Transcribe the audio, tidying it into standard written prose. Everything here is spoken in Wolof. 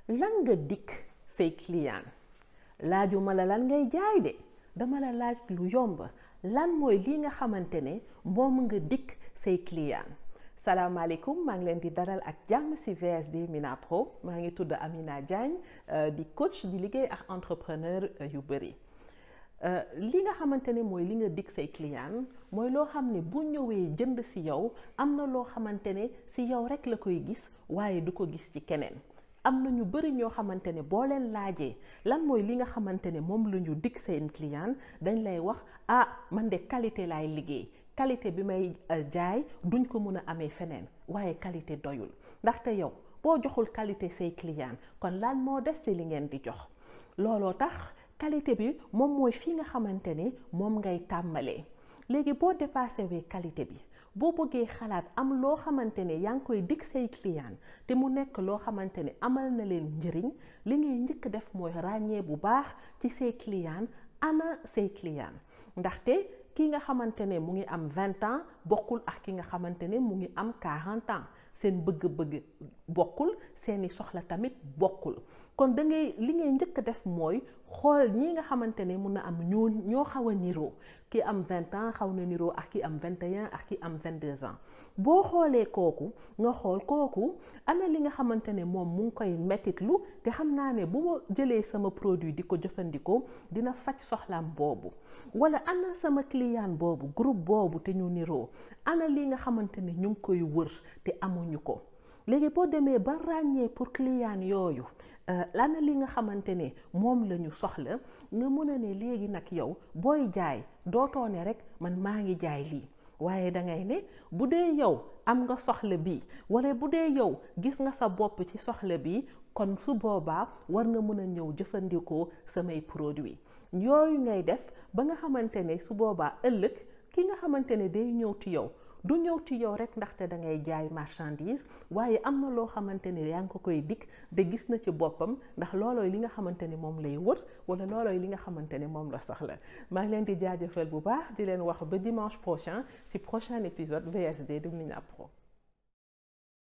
lan nga dikk say client laajuma la lan ngay jaay de dama la laaj lu yomb lan mooy li nga xamante ne moom nga dikk say client. salaamaaleykum maa ngi leen di dalal ak jàmm ci VSD Mina Pro maa ngi tudd Amina Diagne di coach di liggéey ak entrepreneur yu bëri. li nga xamante ne mooy li nga dikk say client mooy loo xam ne bu ñëwee jënd ci yow am na loo xamante ne ci yow rekk la koy gis waaye du ko gis ci keneen. am na ñu bëri ñoo xamante ne boo leen laajee lan mooy li nga xamante ne moom la ñu dikk seen client dañ lay wax man de qualité laay liggéey qualité bi may jaay duñ ko mën a amee feneen waaye qualité doyul ndaxte yow boo joxul qualité say client kon lan moo des ci li ngeen di jox looloo tax qualité bi moom mooy fi nga xamante ne moom ngay tàmbalee léegi boo dépassé wee qualité bi boo bëggee xalaat am loo xamante ne yaa ngi koy dig say client te mu nekk loo xamante ne amal na leen njëriñ li ngay njëkk def mooy ràññee bu baax ci say client ana say client ndaxte ki nga xamante ne mu ngi am 20 ans bokkul ak ki nga xamante ne mu ngi am 40 ans seen bëgg-bëgg bokkul seeni soxla tamit bokkul kon li ngay njëkk def mooy xool ñi nga xamante ne mun na am ñoo xaw a niroo ki am 20 ans xaw na niroo ak ki am 21 ak ki am 22 ans boo xoolee kooku nga xool kooku ana li nga xamante ne moom mu ngi koy mettitlu te xam naa ne bu ma jëlee sama produit di ko jëfandikoo dina faj soxlaam boobu wala ana sama client boobu groupe boobu te ñu niroo ana li nga xamante ne ñu ngi koy wër te amuñu ko léegi boo demee ba ràññee pour client yooyu ana li nga xamante ne moom la ñu soxla nga mën a ne léegi nag yow booy jaay dootoo ne rek man maa ngi jaay lii waaye dangay ne bu dee yow am nga soxla bi wala bu dee yow gis nga sa bopp ci soxla bi kon su boobaa war nga mën a ñëw jëfandikoo samay produit yooyu ngay def ba nga xamante ne su boobaa ëllëg ki nga xamante ne day ñëw ci yow du ñëw ci yow rek ndaxte da ngay jaay marchandise waaye am na loo xamante ne yaa ngi ko koy dikk de gis na ci boppam ndax loolooy li nga xamante ne moom lay wër wala loolooy li nga xamante ne moom la soxla maa ngi leen di jaajëfal bu baax di leen wax ba dimanche prochain ci prochain épisode VSD de Mina Pro.